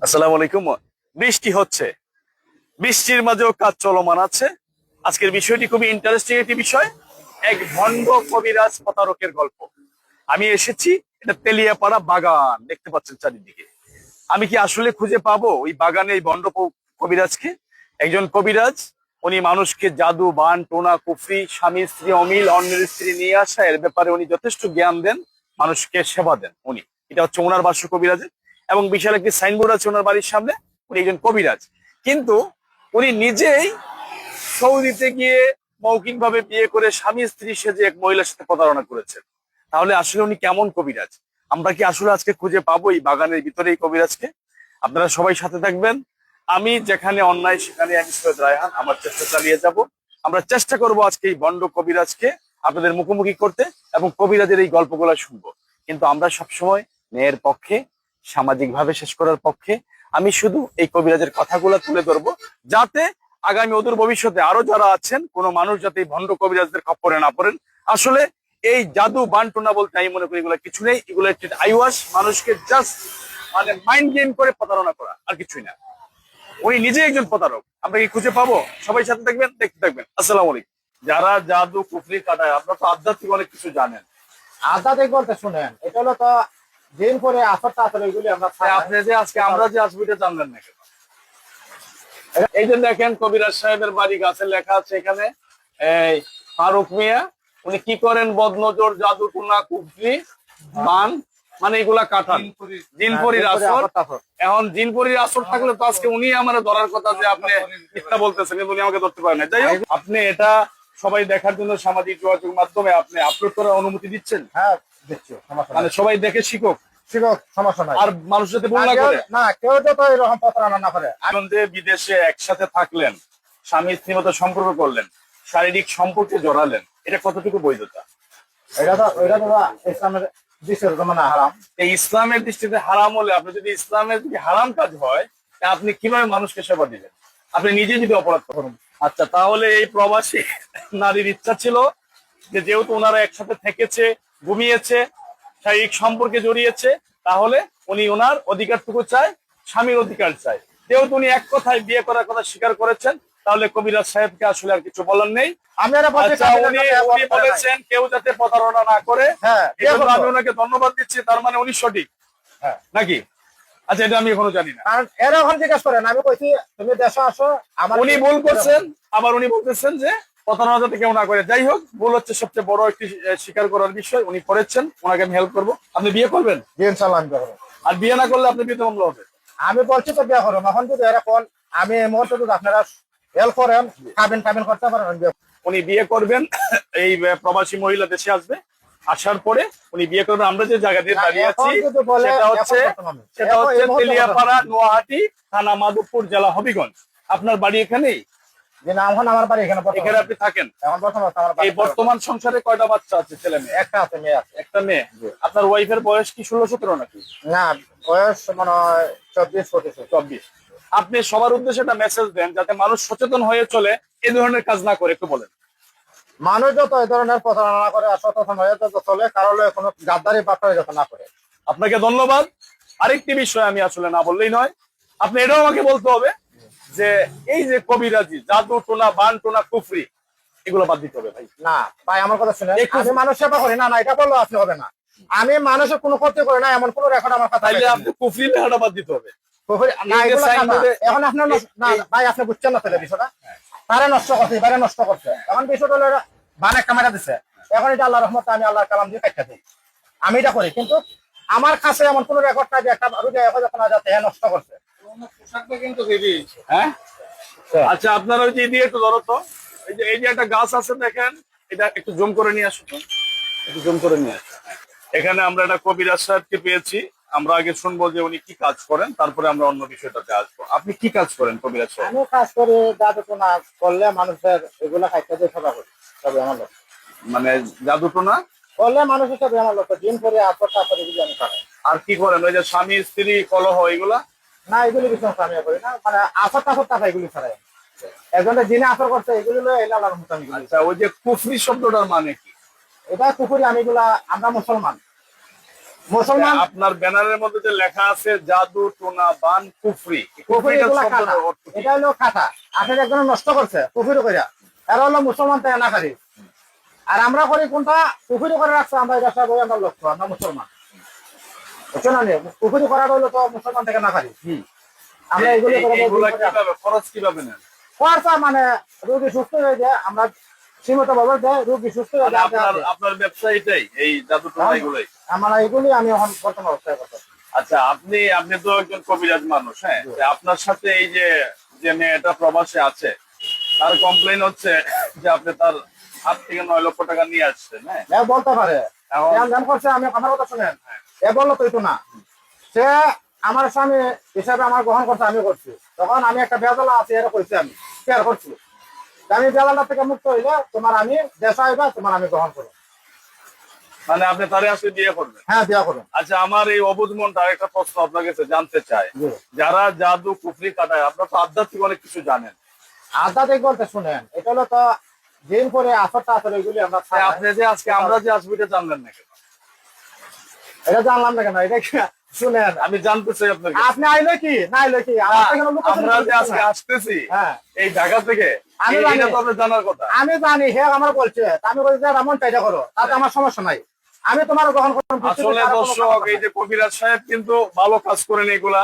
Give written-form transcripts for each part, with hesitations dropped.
আসসালামু আলাইকুম। বৃষ্টি হচ্ছে, বৃষ্টির মাঝেও কাজ চলমান আছে। আজকের বিষয়টি খুবই ইন্টারেস্টিং একটি বিষয়, এক ভণ্ড কবিরাজ প্রতারকের গল্প। আমি এসেছি, এটা তেলিয়াপাড়া বাগান দেখতে পাচ্ছেন চারিদিকে। আমি কি আসলে খুঁজে পাবো ওই বাগানে এই ভণ্ড কবিরাজকে? একজন কবিরাজ, উনি মানুষকে জাদু, বান, টোনা, কুফরি, স্বামী স্ত্রী অমিল, অন্যের স্ত্রী নিয়ে আসা, এর ব্যাপারে উনি যথেষ্ট জ্ঞান দেন, মানুষকে সেবা দেন উনি। এটা হচ্ছে ওনার ভাষ্য কবিরাজের। এবং বিশাল একটি সাইনবোর্ড আছে ওনার বাড়ির সামনে, উনি একজন কবিরাজ। কিন্তু উনি নিজেই সৌদিতে গিয়ে মৌখিক ভাবে বিয়ে করে স্বামী স্ত্রী সেজে এক মহিলার সাথে প্রতারণা করেছেন। তাহলে আসলে উনি কেমন কবিরাজ? আমরা কি আসলে আজকে খুঁজে পাবো এই বাগানের ভিতরে এই কবিরাজকে? আপনারা সবাই সাথে থাকবেন। আমি যেখানে অন্যায় সেখানে আমি সৈয়দ রায়হান আমার চেষ্টা চালিয়ে যাব। আমরা চেষ্টা করব আজকে এই ভণ্ড কবিরাজকে আপনাদের মুখোমুখি করতে এবং কবিরাজের এই গল্পগুলো শুনবো। কিন্তু আমরা সবসময় ন্যায়ের পক্ষে, সামাজিক ভাবে শেষ করার পক্ষে। আমি শুধু এই কবিরাজের কথাগুলো তুলে ধরবো, যাতে আগামী অদূর ভবিষ্যতে আরো যারা আছেন কোনো মানুষ যাতে এই ভণ্ড কবিরাজদের খপ্পরে না পড়েন। আসলে এই জাদু বান্টনা বলতে আমি মনে করি এগুলো কিছু নেই, এগুলো একটি আইওয়াশ, মানুষকে জাস্ট মানে মাইন্ড গেম করে প্রতারণা করা, আর কিছুই না। উনি নিজে একজন প্রতারক। আমরা কি খুঁজে পাবো? সবাই সাথে থাকবেন, দেখতে থাকবেন। আসসালামু আলাইকুম। যারা জাদু কুফরি কাটায়, আপনারা তো আধ্যাত্মিক অনেক কিছু জানেন। আধ্যাত্মিক বলতে শুনেন, এটা হলো তো দিন করে আসরটা আসলে ওইগুলি আমরা আপনি যে আজকে আমরা যে আসবো এটা জানলেন না কেন? এই যে দেখেন কবিরাজ সাহেবের বাড়ি, গাছে লেখা আছে এখানে এই ফারুক মিয়া, উনি কি করেন? বদনজর, জাদু টুনা, কুফরি, বান, মানে এগুলা কাটান। জিনপরির আসর। এখন জিনপরির আসর থাকলে তো আজকে উনি আমার ধরার কথা যে আপনি মিথ্যা বলতেছেন, কিন্তু উনি আমাকে ধরতে পারেন না। যাই হোক, আপনি এটা সবাই দেখার জন্য সামাজিক যোগাযোগ মাধ্যমে আপনি আপলোড করার অনুমতি দিচ্ছেন? হ্যাঁ দিচ্ছি, মানে সবাই দেখে শিখুক, শিক্ষক সমস্যা নাই। আর মানুষ যাতে ভুল না করে। না, কেউ যত এরকম প্রতারণা না করে। এখন যে বিদেশে একসাথে থাকলেন, স্বামী স্ত্রীর মতো সম্পর্ক করলেন, শারীরিক সম্পর্কে জড়ালেন, এটা কতটুকু বৈধতা? এটা তো ইসলামের দৃষ্টির মানে হারাম। এই ইসলামের দৃষ্টিতে হারাম হলে, আপনি যদি ইসলামের যদি হারাম কাজ হয়, তা আপনি কিভাবে মানুষকে সেবা দিবেন? আপনি নিজে যদি অপরাধ করুন। আচ্ছা, তাহলে এই প্রবাসী নারীর ইচ্ছা ছিল যে যেহেতু ওনারা একসাথে থেকেছে, ঘুমিয়েছে, শারীরিক সম্পর্কে জড়িয়েছে, তাহলে উনি ওনার অধিকারটুকু চায়, স্বামীর অধিকার চায়। যেহেতু উনি এক কথায় বিয়ে করার কথা স্বীকার করেছেন, তাহলে কবিরাজ সাহেবকে আসলে আর কিছু বলার নেই। আমি আচ্ছা, উনি বলেছেন কেউ যাতে প্রতারণা না করে। হ্যাঁ, আমি ওনাকে ধন্যবাদ দিচ্ছি, তার মানে উনি সঠিক হ্যাঁ নাকি? আচ্ছা, এটা আমি এখনো জানি না। কারণ এরকম জিজ্ঞাসা করেন, আমি কইছি তুমি দেশে আসো, আমার উনি ভুল করছেন, আবার উনি বলতেছেন যে প্রতারণা যাতে কেউ না করে। যাই হোক, ভুল হচ্ছে সবচেয়ে বড় একটি স্বীকার করার বিষয়। উনি করেছেন, ওনাকে আমি হেল্প করবো। আপনি বিয়ে করবেন? ইনশাআল্লাহ আমি বিয়ে করবো। আর বিয়ে না করলে আপনি বিয়ে মামলা হবে। আমি বলছি তো বিয়ে করবো। এখন যদি এরকম আমি এই মুহূর্তে যদি আপনারা হেল্প করেন, কাবিন করতে পারেন, আমি বিয়ে উনি বিয়ে করবেন, এই প্রবাসী মহিলা দেশে আসবে, আসার পরে উনি বিয়ে করবেন। আমরা যে জায়গা দিয়ে দাঁড়িয়ে আছি সেটা হচ্ছে তেলিয়াপাড়া, নোয়াহাটি থানা, মাধবপুর জেলা, হবিগঞ্জ। আপনার বাড়ি এখানেই? এখন আমার বাড়ি এখানে। এখানে আপনি থাকেন? এই বর্তমান সংসারে কয়টা বাচ্চা আছে? ছেলে মেয়ে? একটা আছে, মেয়ে আছে। একটা মেয়ে। আপনার ওয়াইফের বয়স কি 16-17 নাকি? না, বয়স মনে হয় 24-25। আপনি সবার উদ্দেশ্যে একটা মেসেজ দেন, যাতে মানুষ সচেতন হয়ে চলে, এই ধরনের কাজ না করে। একটু বলেন। মানুষ যত এই ধরনের প্রতারণা না করে, সচেতন হয়ে যত চলে, কারো কোনো গাদ্দারি বাটপারি যত না করে। আপনাকে ধন্যবাদ। আরেকটি বিষয় আমি আসলে না বললেই নয়, আপনি এটাও আমাকে বলতে হবে যে এই যে কবিরাজি, জাদু টোনা, বান টোনা, কুফরি, এগুলো বাদ দিতে হবে ভাই। না ভাই, আমার কথা শুনে, আমি মানুষ সেবা করি না, এটা বললো আপনি হবে না। আমি মানুষের কোনো ক্ষতি করি না, এমন কোন রেকর্ড আমার কাছে। তাইলে আপনি কুফরি লেখাটা বাদ দিতে হবে। এখন আপনার না ভাই, আপনি বুঝছেন না তাহলে বিষয়টা। তারা নষ্ট করছে, এবারে নষ্ট করছে। এখন বিষয়টা হলো বান একটা মেরা দিচ্ছে। এখন এটা আল্লাহ রহমতে আমি আল্লাহর কালাম দিয়ে কাটতে দিই, আমি এটা করি। কিন্তু আমার কাছে এমন কোন রেকর্ড নাই যে একটা রোগী যাতে নষ্ট করছে। হ্যাঁ, আচ্ছা, আপনার ওই যে দিয়ে একটু ধরো তো, এই যে একটা গাছ আছে দেখেন, এটা একটু জুম করে নিয়ে আসো তো, একটু জুম করে নিয়ে আসো। এখানে আমরা একটা কবিরাজ সাহেবকে পেয়েছি। আমরা আগে শুনবো যে উনি কি কাজ করেন, তারপরে আমরা অন্য বিষয়টাতে আসবো। আপনি কি কাজ করেন কবিরাজ সাহেব? আমি কাজ করি জাদু টোনা করলে মানুষের এগুলা খাইতে দিয়ে সভা করি, সবই আমার লোক। মানে জাদু টোনা করলে মানুষের সবই আমার লোক, দিন করে আপর তাপর এগুলি আমি খাই। আর কি করেন? ওই যে স্বামী স্ত্রী কলহ, এগুলা? না, এগুলি কিছু আমি করি না, মানে আপর তাপর টাকা এগুলি ছাড়াই। একজনের দিনে আসর করছে, এগুলি আল্লাহর মতো আমি। আচ্ছা, ওই যে কুফরি শব্দটার মানে কি? এটা কুকুরি, আমি এগুলা, আমরা মুসলমান। মুসলমান আপনার ব্যানারের মধ্যে যে লেখা আছে জাদু টোনা বান কুফরি, কুফরি কুফরিটার এগুলা শব্দের খাতা, অর্থ কি? এটা হলো খাতা। আসলে একজন নষ্ট করছে কুফরি কইরা, এরা হলো মুসলমান তাই না খারি। আর আমরা করি কোনটা, কুফরি করে রাখছে আমরা এটা সব আমরা লক্ষ্য, আমরা মুসলমান, বুঝছো না? কুফরি করাটা হলো তো মুসলমান থেকে না খারি। আমরা এগুলো এগুলা কিভাবে খরচ কিভাবে নেন? খরচা মানে রোগী সুস্থ হয়ে যায়, আমরা সীমিত ভাবে দেয়, রোগী সুস্থ হয়ে মানে যায়। আপনার ব্যবসা এটাই, এই জাদু টোনা এগুলাই? আমরা এগুলি আমি এখন বর্তমান অবস্থায় করতে। আচ্ছা, আপনি তো একজন কবিরাজ মানুষ, হ্যাঁ? যে আপনার সাথে এই যে যে মেয়েটা প্রবাসে আছে, তার কমপ্লেইন হচ্ছে যে আপনি তার হাত থেকে 9 লক্ষ টাকা নিয়ে আসছেন, হ্যাঁ? এ বলতে পারে, এখন- ধ্যান করছে, আমি আমার কথা শুনেন, এ বললো তো না, সে আমার স্বামী হিসাবে আমার গ্রহণ করছে, আমি করছি, তখন আমি একটা বেজালা আছে এটা কইছি, আমি শেয়ার করছি, আমি বেজালটা থেকে মুক্ত হইলে তোমার আমি দেশা হইবা, তোমার আমি গ্রহণ করবো। মানে আপনি তারে আসলে বিয়ে করবেন? হ্যাঁ, বিয়া করুন। আচ্ছা, আমার এই অবুধ মনটা একটা প্রশ্ন আপনার কাছে জানতে চাই। জি। যারা জাদু কুফরি কাটায়, আপনার তো আধ্যাত্মিক অনেক কিছু জানেন, আধ্যাত্মিক বলতে শুনেন, এটা হলো তো দিন করে আসরটা আসর এগুলি আমরা তাই আপনি যে আজকে আমরা যে আসবো এটা জানলেন না কেন? এটা জানলাম না কেন, এটা কি শুনেন, আমি জানতে চাই আপনার কাছে। আপনি আইলে কি না আইলে কি, আমার তো এখানে লুকোচুরি আমরা যে করতেছে আজকে না। আসতেছি হ্যাঁ, এই ঢাকা থেকে, আমি এটা জানি। তো আপনার জানার কথা। আমি জানি হে আমার বলছে, তা আমি বলছি যে এমন চাইটা করো, তাতে আমার সমস্যা নাই, আমি তোমার গ্রহণ করলাম। আসলে দর্শক, এই যে কবিরাজ সাহেব কিন্তু ভালো কাজ করেন এগুলা,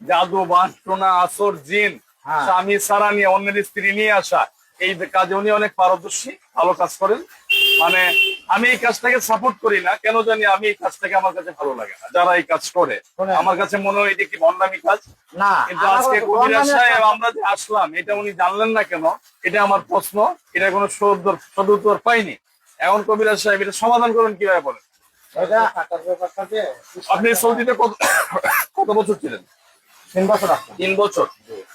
জাদু বান টোনা আসর জিন হ্যাঁ। স্বামী সারা নিয়ে অন্যের স্ত্রী নিয়ে আসা, এই কাজে উনি অনেক পারদর্শী, ভালো কাজ করেন। মানে আমি এই কাজটাকে সাপোর্ট করি না, কেন জানি আমি এই কাজটাকে আমার কাছে ভালো লাগে না। যারা এই কাজ করে শোনেন। আমার কাছে মনে হয় এটা কি ভণ্ডামি কাজ। না, কিন্তু আমার আজকে কথা- কবিরাজ বর্ণনা- সাহেব আমরা যে আসলাম, এটা উনি জানলেন না কেন, এটা আমার প্রশ্ন। এটা কোনো সদুত্তর পাইনি। এখন কবিরাজ সাহেব এটা সমাধান করবেন কিভাবে বলেন? এটা আপনি সৌদিতে কত বছর ছিলেন? 3 বছর আছে। 3 বছর।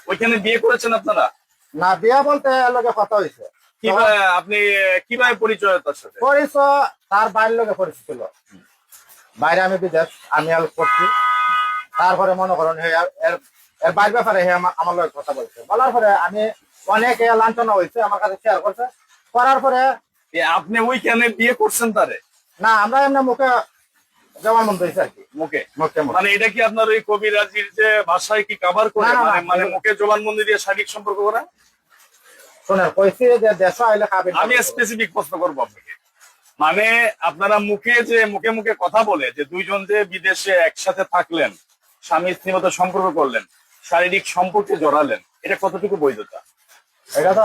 ওইখানে বিয়ে করেছেন আপনারা? না, বিয়া বলতে এর লগে কথা হয়েছে, কিভাবে আপনি কিভাবে পরিচয় তার সাথে? পরিচয় তার বাইরের লগে পরিচয় ছিল, বাইরে আমি বিদেশ, আমি হেল্প করছি, তারপরে মনে করেন এর এর বাইরের ব্যাপারে হে আমার লগে কথা বলছে, বলার পরে আমি অনেক লাঞ্ছনা হয়েছে, আমার কাছে শেয়ার করছে, করার পরে আপনি ওইখানে বিয়ে করছেন তারে? না, আমরা এমনি মুখে জবান বন্ধ হয়েছে আর কি, মুখে? মুখে মুখে। মানে এটা কি আপনার ওই কবিরাজির যে ভাষায় কি কাভার করে? না, না, মানে না। মানে মুখে জবানবন্দি দিয়ে শারীরিক সম্পর্ক করা? শোনেন, কইছি যে দেশ আইলে খাবেন। আমি স্পেসিফিক প্রশ্ন করবো আপনাকে। মানে আপনারা মুখে মুখে কথা বলে যে দুইজন যে বিদেশে একসাথে থাকলেন, স্বামী স্ত্রীর মতো সম্পর্ক করলেন, শারীরিক সম্পর্কে জড়ালেন, এটা কতটুকু বৈধতা? এটা তো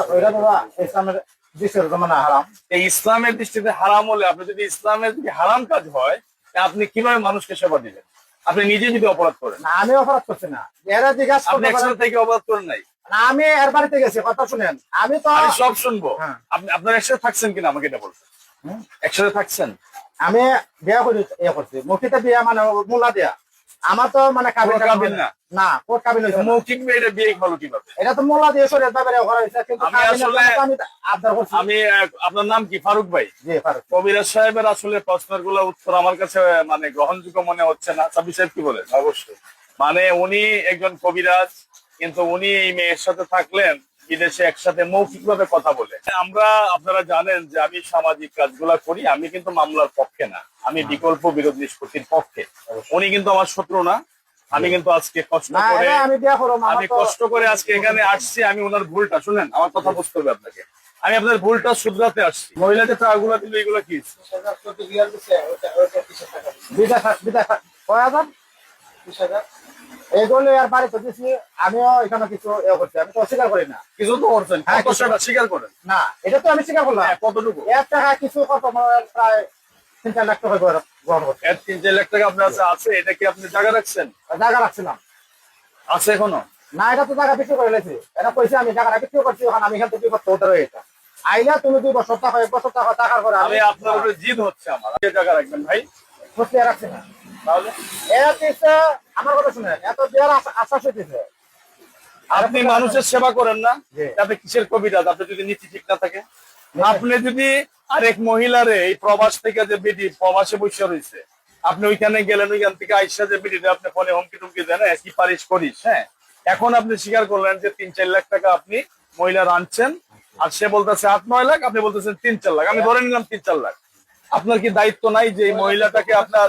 ইসলামের দৃষ্টির জমানা হারাম। এই ইসলামের দৃষ্টিতে হারাম হলে, আপনি যদি ইসলামের যদি হারাম কাজ হয়, তা আপনি কিভাবে মানুষকে সেবা দিবেন? আপনি নিজে যদি অপরাধ করেন। না, আমি অপরাধ করছি না, এরা জিজ্ঞাসা আপনি করতে পারেন। একসাথে থেকে অপরাধ করেন নাই? না, আমি এর বাড়িতে গেছি, কথা শুনেন, আমি তো আমি সব শুনবো। হ্যাঁ। আপনি আপনার একসাথে থাকছেন কিনা আমাকে এটা বলছেন। হুম? একসাথে থাকছেন? আমি বিয়া করি, ইয়ে করছি, মুখিতে বিয়া মানে মূলা দেয়া, আমার তো মানে কাবিন কোর্ট কাবিন না? না, কোর্ট কাবিন হয়েছে না। মৌখিক মেয়েটা বিয়ে হলো কিভাবে? এটা তো মোলা দিয়ে শরীর ব্যাপারে করা হয়েছে, কিন্তু আমি কাবিনের আসলে- জন্য তো আমি আবদার করছি। আমি আপনার নাম কি? ফারুক ভাই। জি, ফারুক। কবিরাজ সাহেবের আসলে প্রশ্নের গুলো উত্তর আমার কাছে মানে গ্রহণযোগ্য মনে হচ্ছে না। সাব্বির সাহেব কি বলেন? অবশ্যই। মানে উনি একজন কবিরাজ, কিন্তু উনি এই মেয়ের সাথে থাকলেন বিদেশে, একসাথে মৌখিক ভাবে কথা বলে। আপনারা জানেন যে আমি সামাজিক কাজগুলা করি, আমি কিন্তু মামলার পক্ষে না, আমি বিকল্প বিরোধ নিষ্পত্তির পক্ষে। উনি কিন্তু আমার শত্রু না। আমি কিন্তু আজকে কষ্ট না, করে, এটা আমি বিয়া করবো, আমার আমি তো- কষ্ট করে আজকে এখানে আসছি। আমি ওনার ভুলটা, শুনেন আমার কথা বুঝতে হবে আপনাকে, আমি আপনার ভুলটা শুধরাতে আসছি। মহিলাদের টাকাগুলো দিল, এগুলো কি? বিদেশ কয় হাজার? এগুলো আর বাড়িতে দিচ্ছি, আমিও এখানে কিছু ইয়ে করছি, আমি তো অস্বীকার করি না। কিছু তো করছেন, হ্যাঁ, কত সেটা স্বীকার করেন? না, এটা তো আমি স্বীকার করলাম। হ্যাঁ, কতটুকু? 1 টাকা কিছু কত প্রায় 3-4 লাখ টাকা গ্রহণ করছে, 3-4 লাখ টাকা আপনার কাছে আছে? এটা কি আপনি জায়গা রাখছেন? জায়গা রাখছিলাম আছে এখনো? না, এটা তো জায়গা বিক্রি করে লেছি, এটা কইছে আমি জায়গাটা বিক্রি করছি, এখন আমি এখান থেকে করতে হতে রয়ে এটা আইলা তুমি 2 বছর টাকা 1 বছর টাকা টাকার পরে আমি আপনার উপরে জিদ হচ্ছে আমার, যে জায়গা রাখবেন ভাই। খুশিয়া রাখছি না। তাহলে এত দিচ্ছে, আমার কথা শুনেন, এত দেওয়ার আশ্বাস দিচ্ছে। আপনি মানুষের সেবা করেন না, জি। আপনি কিসের কবিরাজ? আপনি যদি নীতি ঠিক না থাকে, আপনি যদি আরেক মহিলারে এই প্রবাস থেকে যে বেটি প্রবাসে বসে রয়েছে, আপনি ওইখানে গেলেন, ওইখান থেকে আইসা যে বেটিতে আপনি ফোনে হুমকি টুমকি দেন, কি পারিস করিস, হ্যাঁ, এখন আপনি স্বীকার করলেন যে 3-4 লাখ টাকা আপনি মহিলা আনছেন, আর সে বলতেছে 8-9 লাখ, আপনি বলতেছেন 3-4 লাখ, আমি ধরে নিলাম 3-4 লাখ। আপনার কি দায়িত্ব নাই যে এই মহিলাটাকে আপনার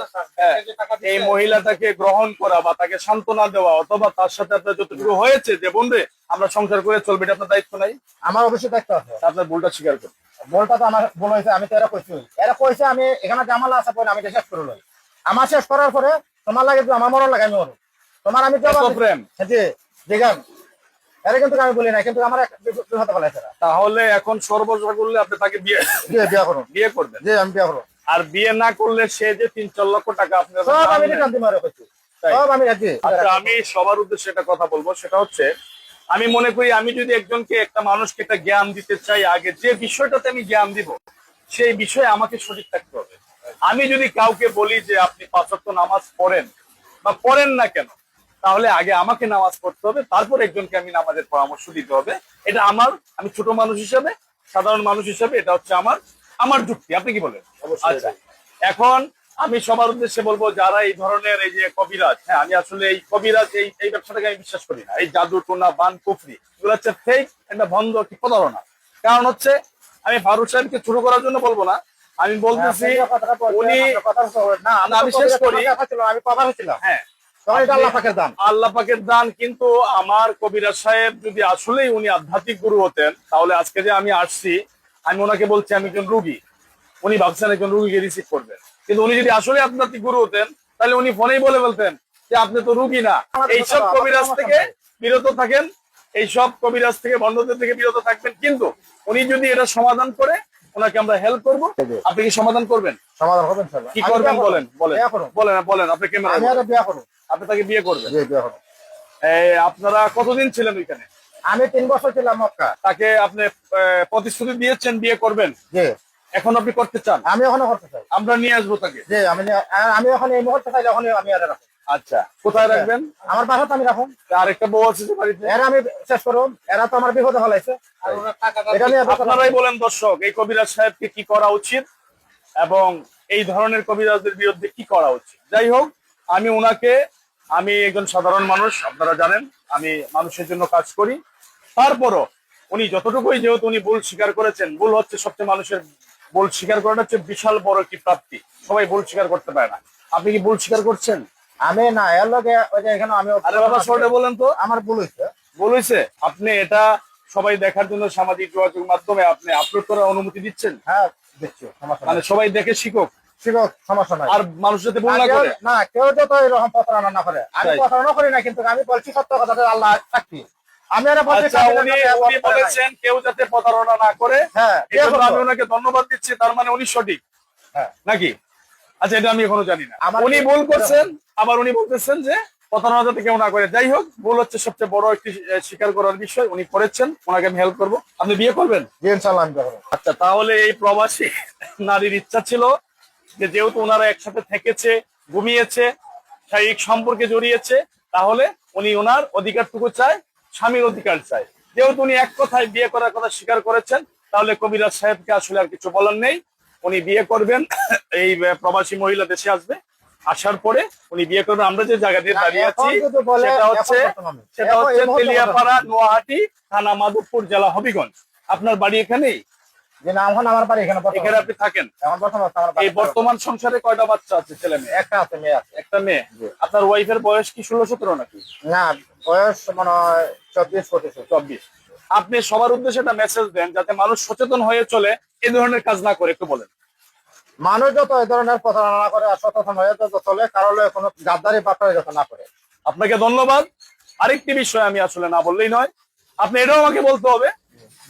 এই মহিলাটাকে গ্রহণ করা বা তাকে সান্ত্বনা দেওয়া, অথবা তার সাথে আপনার যতটুকু হয়েছে যে বোন রে আমরা সংসার করে চলবে, এটা আপনার দায়িত্ব নাই? আমার অবশ্যই দায়িত্ব আছে। আপনার ভুলটা স্বীকার করুন। বলটা তো আমার ভুল হয়েছে, আমি তো এরা কইছে আমি এখানে জামালা আছে পরে আমি এটা শেষ করে লই। আমার শেষ করার পরে তোমার লাগে আমার মরণ লাগে আমি মরুন, তোমার আমি প্রেম জি জিগান এরা কিন্তু আমি বলি না, কিন্তু আমার বিপদ ফেলাইছে। তাহলে এখন সর্বস্ব করলে আপনি তাকে বিয়ে বিয়ে করুন, বিয়ে করবেন? জি আমি বিয়ে করবো। আর বিয়ে না করলে সে যে 3-4 লক্ষ টাকা আপনি সব আমি রিটার্ন দিতে পারবো, সব আমি রাজি। আচ্ছা, আমি সবার উদ্দেশ্যে একটা কথা বলবো, সেটা হচ্ছে আমি মনে করি আমি যদি একজনকে একটা মানুষকে একটা জ্ঞান দিতে চাই, আগে যে বিষয়টাতে আমি জ্ঞান দিব সেই বিষয়ে আমাকে সঠিক থাকতে হবে। আমি যদি কাউকে বলি যে আপনি 5 ওয়াক্ত নামাজ পড়েন বা পড়েন না কেন, তাহলে আগে আমাকে নামাজ পড়তে হবে, তারপর একজনকে আমি নামাজের পরামর্শ দিতে হবে। এটা আমি ছোট মানুষ হিসেবে, সাধারণ মানুষ হিসেবে এটা হচ্ছে আমার যুক্তি। আপনি কি বলেন? আচ্ছা, এখন আমি সবার উদ্দেশ্যে বলবো যারা এই ধরনের এই যে কবিরাজ, হ্যাঁ আমি আসলে এই কবিরাজ এই ব্যবসাটাকে আমি বিশ্বাস করি না। এই জাদু টোনা বান কুফরি এগুলো হচ্ছে ফেক, একটা বন্ধ একটি প্রতারণা। কারণ হচ্ছে আমি ফারুক সাহেবকে ছোট করার জন্য বলবো না, আমি বলতেছি উনি আমি শেষ করি। আমি কভার হয়েছিলাম, হ্যাঁ আল্লাহ পাকের দান, আল্লাহ পাকের দান। কিন্তু আমার কবিরাজ সাহেব যদি আসলেই উনি আধ্যাত্মিক গুরু হতেন, তাহলে আজকে যে আমি আসছি, আমি ওনাকে বলছি আমি একজন রুগী, উনি ভাবছেন একজন রুগীকে রিসিভ করবেন। কিন্তু উনি যদি আসলে আধ্যাত্মিক গুরু হতেন, তাহলে উনি ফোনেই বলে বলতেন যে আপনি তো রুগী না। এইসব কবিরাজ থেকে বিরত থাকেন, এইসব কবিরাজ থেকে, বন্ধদের থেকে বিরত থাকবেন। কিন্তু উনি যদি এটা সমাধান করে, ওনাকে আমরা হেল্প করবো। আপনি কি সমাধান করবেন? সমাধান হবেন কি করবেন বলেন? বলেন আপনি ক্যামেরা, বিয়ে করুন, আপনি তাকে বিয়ে করবেন? বিয়ে করুন। আপনারা কতদিন ছিলেন ওইখানে? আমি 3 বছর ছিলাম মক্কা। তাকে আপনি প্রতিশ্রুতি দিয়েছেন বিয়ে করবেন? জি। এখন আপনি করতে চান? আমি এখনো করতে চাই। আমরা নিয়ে আসবো তাকে? জি, আমি এখন এই মুহূর্তে চাইলে এখন আমি আর রাখুন। আচ্ছা, কোথায় রাখবেন? আমার বাসাতে আমি রাখুন। আরেকটা বউ আছে যে বাড়িতে, এরা আমি শেষ করুন, এরা তো আমার বিপদে ফেলাইছে। এটা নিয়ে আপনারাই বলেন দর্শক, এই কবিরাজ সাহেবকে কি করা উচিত এবং এই ধরনের কবিরাজদের বিরুদ্ধে কি করা উচিত। যাই হোক, আমি একজন সাধারণ মানুষ, আপনারা জানেন আমি মানুষের জন্য কাজ করি। তারপরও উনি যতটুকুই, যেহেতু উনি ভুল স্বীকার করেছেন, ভুল হচ্ছে সবচেয়ে, মানুষের ভুল স্বীকার করাটা হচ্ছে বিশাল বড় একটি প্রাপ্তি। সবাই ভুল স্বীকার করতে পারে না। আপনি কি ভুল স্বীকার করছেন? আমি না, এর লগে ওই যে এখানে আমি আরে বাবা সরটা বলেন তো, আমার ভুল হয়েছে। ভুল হয়েছে? আপনি এটা সবাই দেখার জন্য সামাজিক যোগাযোগ মাধ্যমে আপনি আপলোড করার অনুমতি দিচ্ছেন? হ্যাঁ দিচ্ছি, মানে সবাই দেখে শিখুক, সমস্যা নাই। আর মানুষ যাতে ভুল না করে। না, কেউ যত এরকম প্রতারণা না করে। আমি প্রতারণা করি না, কিন্তু আমি বলছি সত্য কথা, আল্লাহ সাক্ষী। আমি আচ্ছা, উনি বলেছেন কেউ যাতে প্রতারণা না করে। হ্যাঁ, আমি ওনাকে ধন্যবাদ দিচ্ছি, তার মানে উনি সঠিক নাকি? আচ্ছা, এটা আমি এখনো জানি না। উনি ভুল করছেন, আবার উনি বলতেছেন যে প্রতারণা যাতে কেউ না করে। যাই হোক, ভুল হচ্ছে সবচেয়ে বড় একটি স্বীকার করার বিষয়। উনি করেছেন, ওনাকে আমি হেল্প করবো। আপনি বিয়ে করবেন? ইনশাআল্লাহ আমি করব। আচ্ছা, তাহলে এই প্রবাসী নারীর ইচ্ছা ছিল যে যেহেতু ওনারা একসাথে থেকেছে, ঘুমিয়েছে, শারীরিক সম্পর্কে জড়িয়েছে, তাহলে উনি ওনার অধিকারটুকু চায়, স্বামীর অধিকার চায়। যেহেতু উনি এক কথায় বিয়ে করার কথা স্বীকার করেছেন, তাহলে কবিরাজ সাহেবকে আসলে আর কিছু বলার নেই। উনি বিয়ে করবেন, এই প্রবাসী মহিলা দেশে আসবে, আসার পরে উনি বিয়ে করবেন। আমরা যে জায়গা দিয়ে দাঁড়িয়ে আছি সেটা হচ্ছে তেলিয়াপাড়া, নোয়াহাটি থানা, মাধবপুর জেলা, হবিগঞ্জ। আপনার বাড়ি এখানেই? আমার বাড়ি এখানে। এখানে আপনি থাকেন? এই বর্তমান সংসারে কয়টা বাচ্চা আছে, ছেলে মেয়ে? একটা আছে, মেয়ে আছে। একটা মেয়ে। আপনার ওয়াইফের বয়স কি 16-17 নাকি? না, বয়স মনে হয় 24-25। আপনি সবার উদ্দেশ্যে একটা মেসেজ দেন যাতে মানুষ সচেতন হয়ে চলে, এই ধরনের কাজ না করে, একটু বলেন। মানুষ যত এই ধরনের প্রতারণা না করে আর সচেতন হয়ে যত চলে, কারণ কোনো গাদ্দারি বাটপারি যত না করে। আপনাকে ধন্যবাদ। আরেকটি বিষয় আমি আসলে না বললেই নয়, আপনি এটাও আমাকে বলতে হবে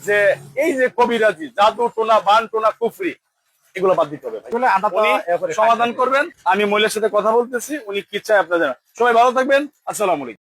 যে এই যে কবিরাজি, জাদু টোনা বান টোনা কুফরি, এগুলো বাদ দিতে হবে। উনি সমাধান করবেন। আমি মহিলার সাথে কথা বলতেছি, উনি কি চায় আপনার জানা। সবাই ভালো থাকবেন। আসসালামু আলাইকুম।